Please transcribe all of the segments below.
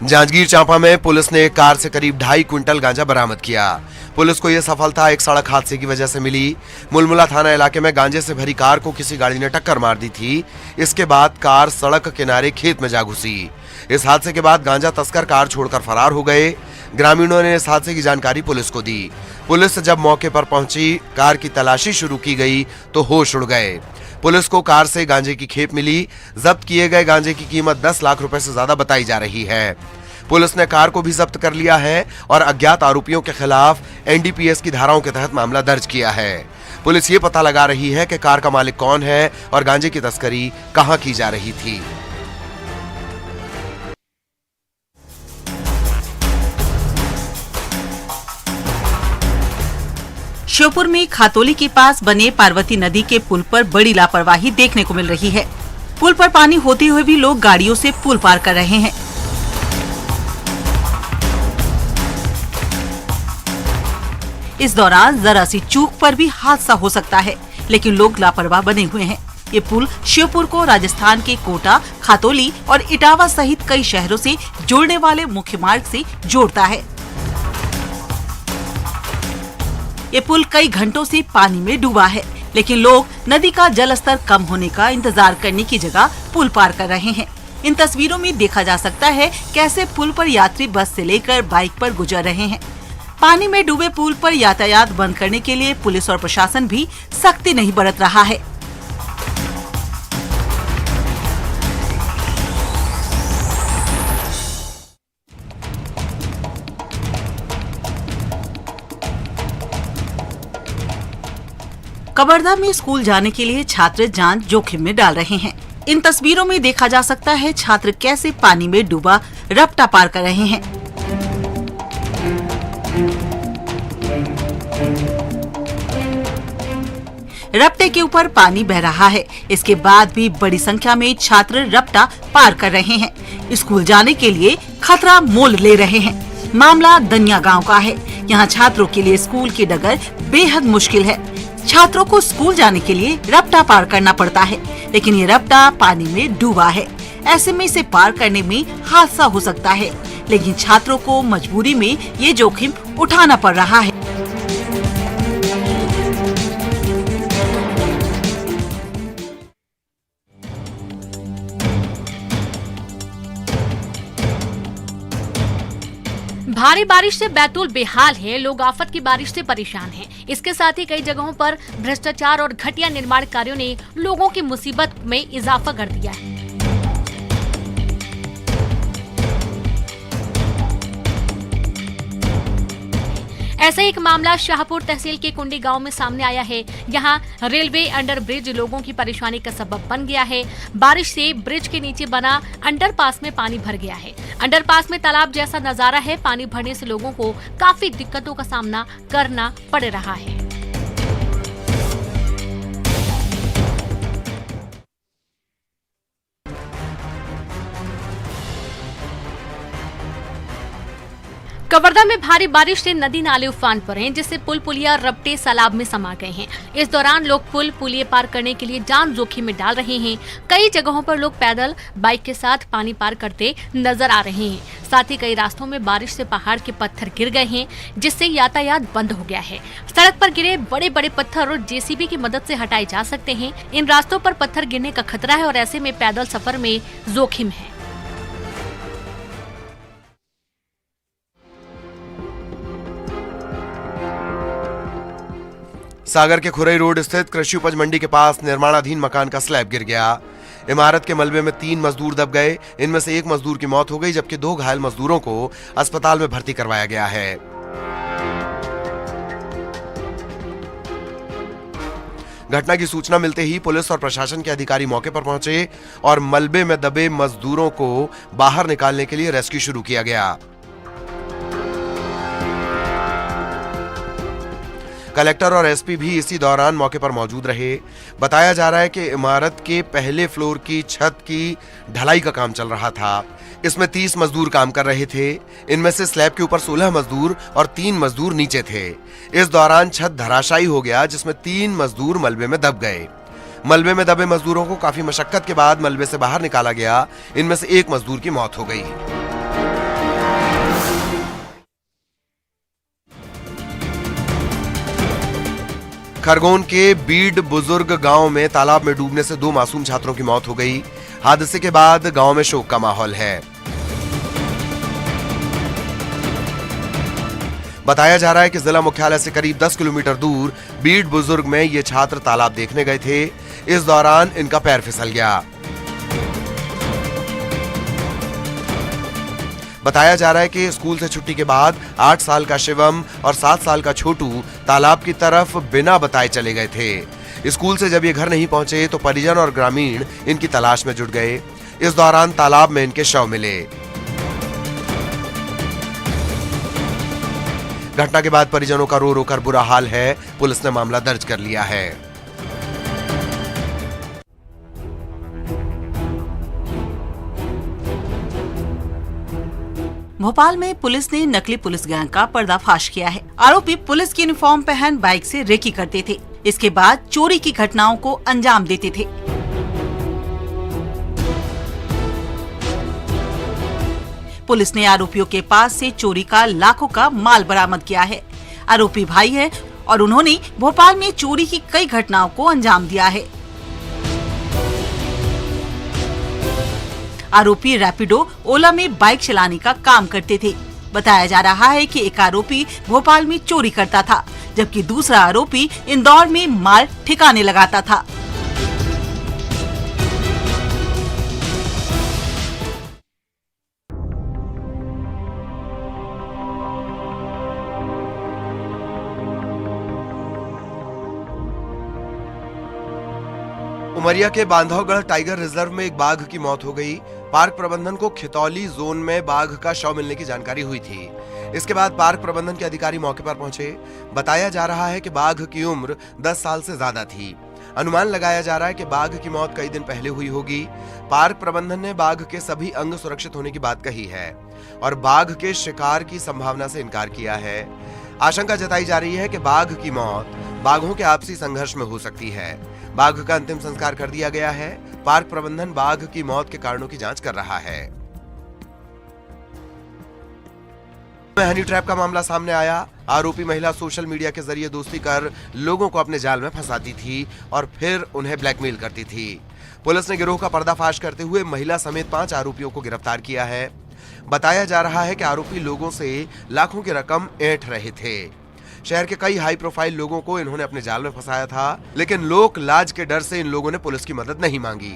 जांजगीर चांपा में पुलिस ने एक कार से करीब 2.5 क्विंटल गांजा बरामद किया। पुलिस को यह सफलता एक सड़क हादसे की वजह से मिली। मुलमुला थाना इलाके में गांजे से भरी कार को किसी गाड़ी ने टक्कर मार दी थी। इसके बाद कार सड़क किनारे खेत में जा घुसी। इस हादसे के बाद गांजा तस्कर कार छोड़कर फरार हो गए। ग्रामीणों ने इस हादसे की जानकारी पुलिस को दी। पुलिस जब मौके पर पहुंची, कार की तलाशी शुरू की गई तो होश उड़ गए। पुलिस को कार से गांजे की खेप मिली। जब्त किए गए गांजे की कीमत 10 लाख रुपए से ज्यादा बताई जा रही है। पुलिस ने कार को भी जब्त कर लिया है और अज्ञात आरोपियों के खिलाफ एनडीपीएस की धाराओं के तहत मामला दर्ज किया है। पुलिस ये पता लगा रही है कि कार का मालिक कौन है और गांजे की तस्करी कहां की जा रही थी। श्योपुर में खातोली के पास बने पार्वती नदी के पुल पर बड़ी लापरवाही देखने को मिल रही है। पुल पर पानी होते हुए भी लोग गाड़ियों से पुल पार कर रहे हैं। इस दौरान जरा सी चूक पर भी हादसा हो सकता है, लेकिन लोग लापरवाह बने हुए हैं। ये पुल श्योपुर को राजस्थान के कोटा, खातोली और इटावा सहित कई शहरों से जोड़ने वाले मुख्य मार्ग से जोड़ता है। ये पुल कई घंटों से पानी में डूबा है, लेकिन लोग नदी का जलस्तर कम होने का इंतजार करने की जगह पुल पार कर रहे हैं। इन तस्वीरों में देखा जा सकता है कैसे पुल पर यात्री बस से लेकर बाइक पर गुजर रहे हैं। पानी में डूबे पुल पर यातायात बंद करने के लिए पुलिस और प्रशासन भी सख्ती नहीं बरत रहा है। कवर्धा में स्कूल जाने के लिए छात्र जान जोखिम में डाल रहे हैं। इन तस्वीरों में देखा जा सकता है छात्र कैसे पानी में डूबा रपटा पार कर रहे हैं। रपटे के ऊपर पानी बह रहा है। इसके बाद भी बड़ी संख्या में छात्र रपटा पार कर रहे हैं। स्कूल जाने के लिए खतरा मोल ले रहे हैं। मामला दनिया गांव का है। यहाँ छात्रों के लिए स्कूल की डगर बेहद मुश्किल है। छात्रों को स्कूल जाने के लिए रपटा पार करना पड़ता है, लेकिन ये रपटा पानी में डूबा है। ऐसे में इसे पार करने में हादसा हो सकता है, लेकिन छात्रों को मजबूरी में ये जोखिम उठाना पड़ रहा है। भारी बारिश से बैतूल बेहाल है। लोग आफत की बारिश से परेशान हैं। इसके साथ ही कई जगहों पर भ्रष्टाचार और घटिया निर्माण कार्यों ने लोगों की मुसीबत में इजाफा कर दिया है। ऐसा एक मामला शाहपुर तहसील के कुंडी गांव में सामने आया है। यहां रेलवे अंडर ब्रिज लोगों की परेशानी का सबब बन गया है। बारिश से ब्रिज के नीचे बना अंडरपास में पानी भर गया है। अंडरपास में तालाब जैसा नजारा है। पानी भरने से लोगों को काफी दिक्कतों का सामना करना पड़ रहा है। कवर्धा में भारी बारिश से नदी नाले उफान पर हैं, जिससे पुल पुलिया रपटे सैलाब में समा गए हैं। इस दौरान लोग पुल पुलिये पार करने के लिए जान जोखिम में डाल रहे हैं। कई जगहों पर लोग पैदल बाइक के साथ पानी पार करते नजर आ रहे हैं। साथ ही कई रास्तों में बारिश से पहाड़ के पत्थर गिर गए हैं, जिससे यातायात बंद हो गया है। सड़क पर गिरे बड़े बड़े पत्थर और जेसीबी की मदद से हटाए जा सकते हैं। इन रास्तों पर पत्थर गिरने का खतरा है और ऐसे में पैदल सफर में जोखिम है। सागर के खुरई रोड स्थित कृषि उपज मंडी के पास निर्माणाधीन मकान का स्लैब गिर गया। इमारत के मलबे में 3 मजदूर दब गए। इनमें से एक मजदूर की मौत हो गई, जबकि 2 घायल मजदूरों को अस्पताल में भर्ती करवाया गया है। घटना की सूचना मिलते ही पुलिस और प्रशासन के अधिकारी मौके पर पहुंचे और मलबे में दबे मजदूरों को बाहर निकालने के लिए रेस्क्यू शुरू किया गया। कलेक्टर और एसपी भी इसी दौरान मौके पर मौजूद रहे। बताया जा रहा है कि इमारत के पहले फ्लोर की छत की ढलाई का काम चल रहा था। इसमें 30 मजदूर काम कर रहे थे। इनमें से स्लैब के ऊपर 16 मजदूर और 3 मजदूर नीचे थे। इस दौरान छत धराशायी हो गया, जिसमें 3 मजदूर मलबे में दब गए। मलबे में दबे मजदूरों को काफी मशक्कत के बाद मलबे से बाहर निकाला गया। इनमें से एक मजदूर की मौत हो गई। खरगोन के बीड बुजुर्ग गांव में तालाब में डूबने से 2 मासूम छात्रों की मौत हो गई। हादसे के बाद गांव में शोक का माहौल है। बताया जा रहा है कि जिला मुख्यालय से करीब 10 किलोमीटर दूर बीड बुजुर्ग में ये छात्र तालाब देखने गए थे। इस दौरान इनका पैर फिसल गया। बताया जा रहा है कि स्कूल से छुट्टी के बाद 8 साल का शिवम और 7 साल का छोटू तालाब की तरफ बिना बताए चले गए थे। स्कूल से जब ये घर नहीं पहुंचे तो परिजन और ग्रामीण इनकी तलाश में जुट गए। इस दौरान तालाब में इनके शव मिले। घटना के बाद परिजनों का रो रो कर बुरा हाल है। पुलिस ने मामला दर्ज कर लिया है। भोपाल में पुलिस ने नकली पुलिस गैंग का पर्दाफाश किया है। आरोपी पुलिस की यूनिफॉर्म पहन बाइक से रेकी करते थे। इसके बाद चोरी की घटनाओं को अंजाम देते थे। पुलिस ने आरोपियों के पास से चोरी का लाखों का माल बरामद किया है। आरोपी भाई है और उन्होंने भोपाल में चोरी की कई घटनाओं को अंजाम दिया है। आरोपी रैपिडो ओला में बाइक चलाने का काम करते थे। बताया जा रहा है कि एक आरोपी भोपाल में चोरी करता था, जबकि दूसरा आरोपी इंदौर में माल ठिकाने लगाता था। उमरिया के बांधवगढ़ टाइगर रिजर्व में एक बाघ की मौत हो गई। पार्क प्रबंधन को खितौली जोन में बाघ का शव मिलने की जानकारी हुई थी। इसके बाद पार्क प्रबंधन के अधिकारी मौके पर पहुंचे। बताया जा रहा है कि बाघ की उम्र 10 साल से ज्यादा थी। अनुमान लगाया जा रहा है कि बाघ की मौत कई दिन पहले हुई होगी। पार्क प्रबंधन ने बाघ के सभी अंग सुरक्षित होने की बात कही है और बाघ के शिकार की संभावना से इनकार किया है। आशंका जताई जा रही है कि बाघ की मौत बाघों के आपसी संघर्ष में हो सकती है। बाघ का अंतिम संस्कार कर दिया गया है। पार्क प्रबंधन बाघ की मौत के कारणों की जांच कर रहा है। हनी ट्रैप का मामला सामने आया। आरोपी महिला सोशल मीडिया के जरिए दोस्ती कर लोगों को अपने जाल में फंसाती थी और फिर उन्हें ब्लैकमेल करती थी। पुलिस ने गिरोह का पर्दाफाश करते हुए महिला समेत 5 आरोपियों को गिरफ्तार किया है। बताया जा रहा है कि आरोपी लोगों से लाखों की रकम ऐंठ रहे थे। शहर के कई हाई प्रोफाइल लोगों को इन्होंने अपने जाल में फंसाया था, लेकिन लोक लाज के डर से इन लोगों ने पुलिस की मदद नहीं मांगी।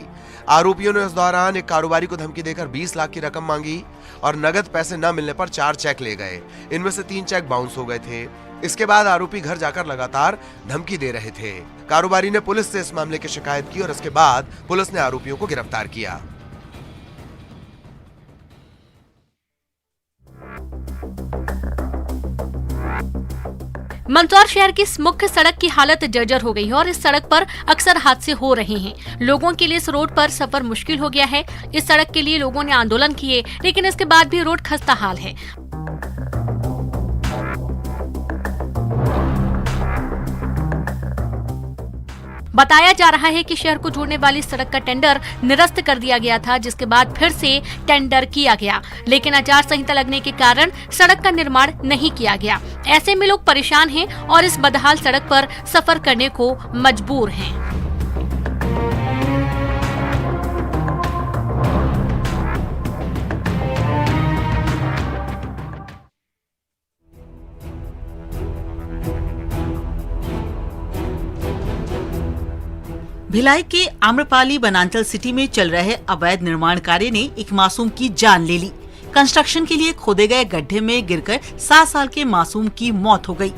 आरोपियों ने इस दौरान एक कारोबारी को धमकी देकर 20 लाख की रकम मांगी और नगद पैसे न मिलने पर 4 चेक ले गए। इनमें से 3 चेक बाउंस हो गए थे। इसके बाद आरोपी घर जाकर लगातार धमकी दे रहे थे। कारोबारी ने पुलिस से इस मामले की शिकायत की और इसके बाद पुलिस ने आरोपियों को गिरफ्तार किया। मंदसौर शहर की इस मुख्य सड़क की हालत जर्जर हो गई है और इस सड़क पर अक्सर हादसे हो रहे हैं। लोगों के लिए इस रोड पर सफर मुश्किल हो गया है। इस सड़क के लिए लोगों ने आंदोलन किए, लेकिन इसके बाद भी रोड खस्ता हाल है। बताया जा रहा है कि शहर को जोड़ने वाली सड़क का टेंडर निरस्त कर दिया गया था, जिसके बाद फिर से टेंडर किया गया, लेकिन आचार संहिता लगने के कारण सड़क का निर्माण नहीं किया गया। ऐसे में लोग परेशान हैं और इस बदहाल सड़क पर सफर करने को मजबूर हैं। भिलाई के आम्रपाली वनांचल सिटी में चल रहे अवैध निर्माण कार्य ने एक मासूम की जान ले ली। कंस्ट्रक्शन के लिए खोदे गए गड्ढे में गिरकर 7 साल के मासूम की मौत हो गई।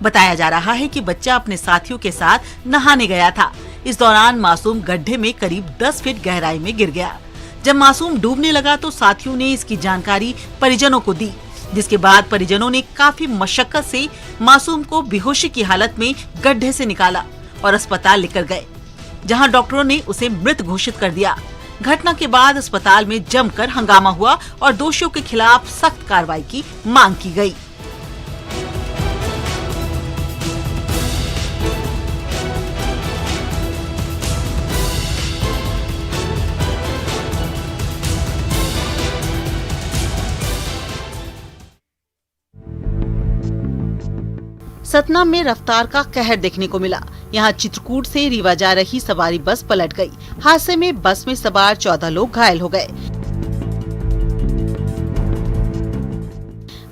बताया जा रहा है कि बच्चा अपने साथियों के साथ नहाने गया था। इस दौरान मासूम गड्ढे में करीब 10 फीट गहराई में गिर गया। जब मासूम डूबने लगा तो साथियों ने इसकी जानकारी परिजनों को दी, जिसके बाद परिजनों ने काफी मशक्कत से मासूम को बेहोशी की हालत में गड्ढे से निकाला और अस्पताल लेकर गए, जहां डॉक्टरों ने उसे मृत घोषित कर दिया। घटना के बाद अस्पताल में जमकर हंगामा हुआ और दोषियों के खिलाफ सख्त कार्रवाई की मांग की गई। सतना में रफ्तार का कहर देखने को मिला। यहाँ चित्रकूट से रीवा जा रही सवारी बस पलट गई। हादसे में बस में सवार 14 लोग घायल हो गए।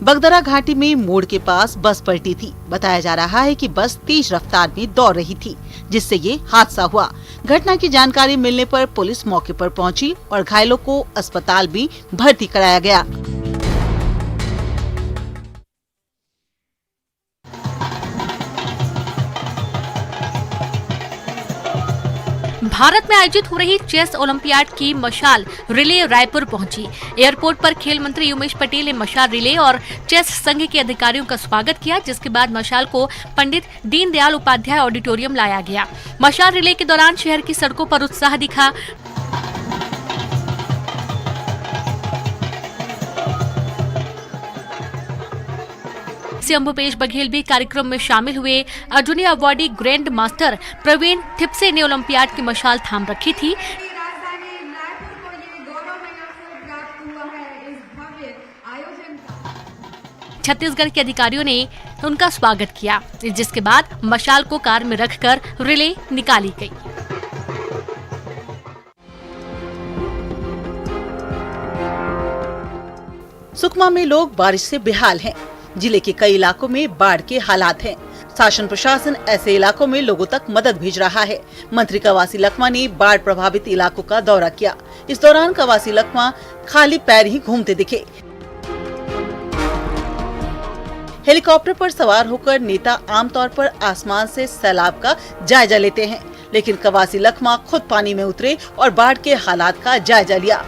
बगदरा घाटी में मोड़ के पास बस पलटी थी। बताया जा रहा है कि बस तेज रफ्तार में दौड़ रही थी, जिससे ये हादसा हुआ। घटना की जानकारी मिलने पर पुलिस मौके पर पहुंची और घायलों को अस्पताल में भर्ती कराया गया। भारत में आयोजित हो रही चेस ओलंपियाड की मशाल रिले रायपुर पहुंची। एयरपोर्ट पर खेल मंत्री उमेश पटेल ने मशाल रिले और चेस संघ के अधिकारियों का स्वागत किया, जिसके बाद मशाल को पंडित दीनदयाल उपाध्याय ऑडिटोरियम लाया गया। मशाल रिले के दौरान शहर की सड़कों पर उत्साह दिखा। सीएम भूपेश बघेल भी कार्यक्रम में शामिल हुए। Arjuna awardee grandmaster Praveen Thipsay ने ओलंपियाड की मशाल थाम रखी थी। छत्तीसगढ़ के अधिकारियों ने उनका स्वागत किया, जिसके बाद मशाल को कार में रखकर रिले निकाली गई। सुकमा में लोग बारिश से बेहाल हैं। जिले के कई इलाकों में बाढ़ के हालात हैं। शासन प्रशासन ऐसे इलाकों में लोगों तक मदद भेज रहा है। मंत्री कवासी लखमा ने बाढ़ प्रभावित इलाकों का दौरा किया। इस दौरान कवासी लखमा खाली पैर ही घूमते दिखे। हेलीकॉप्टर पर सवार होकर नेता आमतौर पर आसमान से सैलाब का जायजा लेते हैं, लेकिन कवासी लखमा खुद पानी में उतरे और बाढ़ के हालात का जायजा लिया।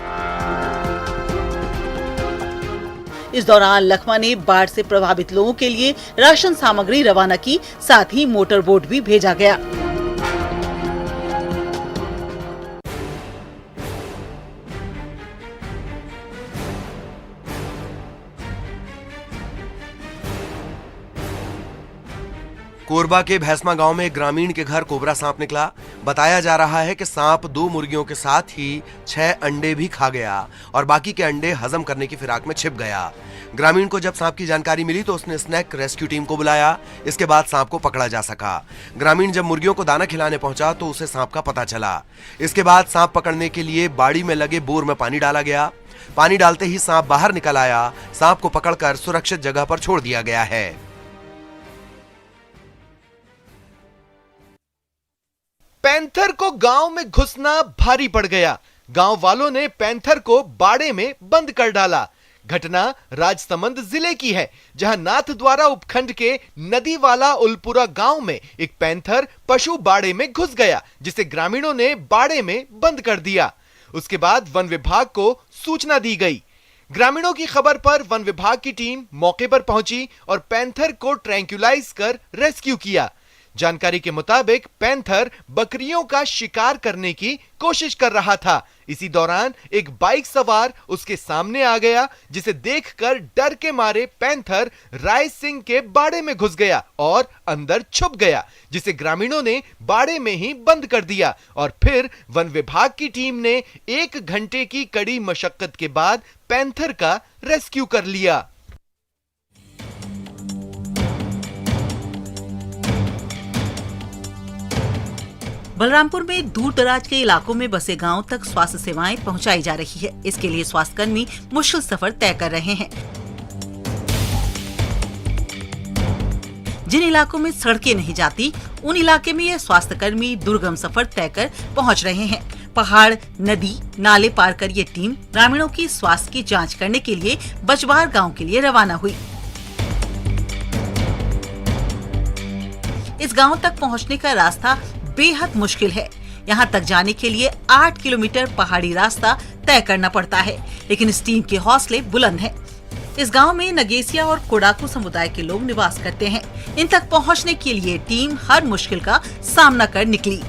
इस दौरान लखमा ने बाढ़ से प्रभावित लोगों के लिए राशन सामग्री रवाना की, साथ ही मोटर बोट भी भेजा गया। कोरबा के भैंसमा गांव में एक ग्रामीण के घर कोबरा सांप निकला। बताया जा रहा है कि सांप 2 मुर्गियों के साथ ही 6 अंडे भी खा गया और बाकी के अंडे हजम करने की फिराक में छिप गया। ग्रामीण को जब सांप की जानकारी मिली तो उसने स्नेक रेस्क्यू टीम को बुलाया। इसके बाद सांप को पकड़ा जा सका। ग्रामीण जब मुर्गियों को दाना खिलाने पहुंचा तो उसे सांप का पता चला। इसके बाद सांप पकड़ने के लिए बाड़ी में लगे बोर में पानी डाला गया। पानी डालते ही सांप बाहर निकल आया। सांप को पकड़कर सुरक्षित जगह पर छोड़ दिया गया है। पैंथर को गांव में घुसना भारी पड़ गया। गांव वालों ने पैंथर को बाड़े में बंद कर डाला। घटना राजसमंद जिले की है, जहां नाथद्वारा उपखंड के नदीवाला उलपुरा गांव में एक पैंथर पशु बाड़े में घुस गया, जिसे ग्रामीणों ने बाड़े में बंद कर दिया। उसके बाद वन विभाग को सूचना दी गई। ग्रामीणों की खबर पर वन विभाग की टीम मौके पर पहुंची और पैंथर को ट्रैंक्युलाइज कर रेस्क्यू किया। जानकारी के मुताबिक पैंथर बकरियों का शिकार करने की कोशिश कर रहा था। इसी दौरान एक बाइक सवार उसके सामने आ गया, जिसे देखकर डर के मारे पैंथर राय सिंह के बाड़े में घुस गया और अंदर छुप गया, जिसे ग्रामीणों ने बाड़े में ही बंद कर दिया। और फिर वन विभाग की टीम ने 1 घंटे की कड़ी मशक्कत के बाद पैंथर का रेस्क्यू कर लिया। बलरामपुर में दूर दराज के इलाकों में बसे गांव तक स्वास्थ्य सेवाएं पहुंचाई जा रही है। इसके लिए स्वास्थ्यकर्मी मुश्किल सफर तय कर रहे हैं। जिन इलाकों में सड़कें नहीं जाती, उन इलाके में ये स्वास्थ्यकर्मी दुर्गम सफर तय कर पहुंच रहे हैं। पहाड़, नदी, नाले पार कर ये टीम ग्रामीणों की स्वास्थ्य की जांच करने के लिए बचवार गांव के लिए रवाना हुई। इस गांव तक पहुंचने का रास्ता बेहद मुश्किल है। यहाँ तक जाने के लिए 8 किलोमीटर पहाड़ी रास्ता तय करना पड़ता है, लेकिन इस टीम के हौसले बुलंद हैं। इस गांव में नगेसिया और कोडाकू समुदाय के लोग निवास करते हैं। इन तक पहुँचने के लिए टीम हर मुश्किल का सामना कर निकली।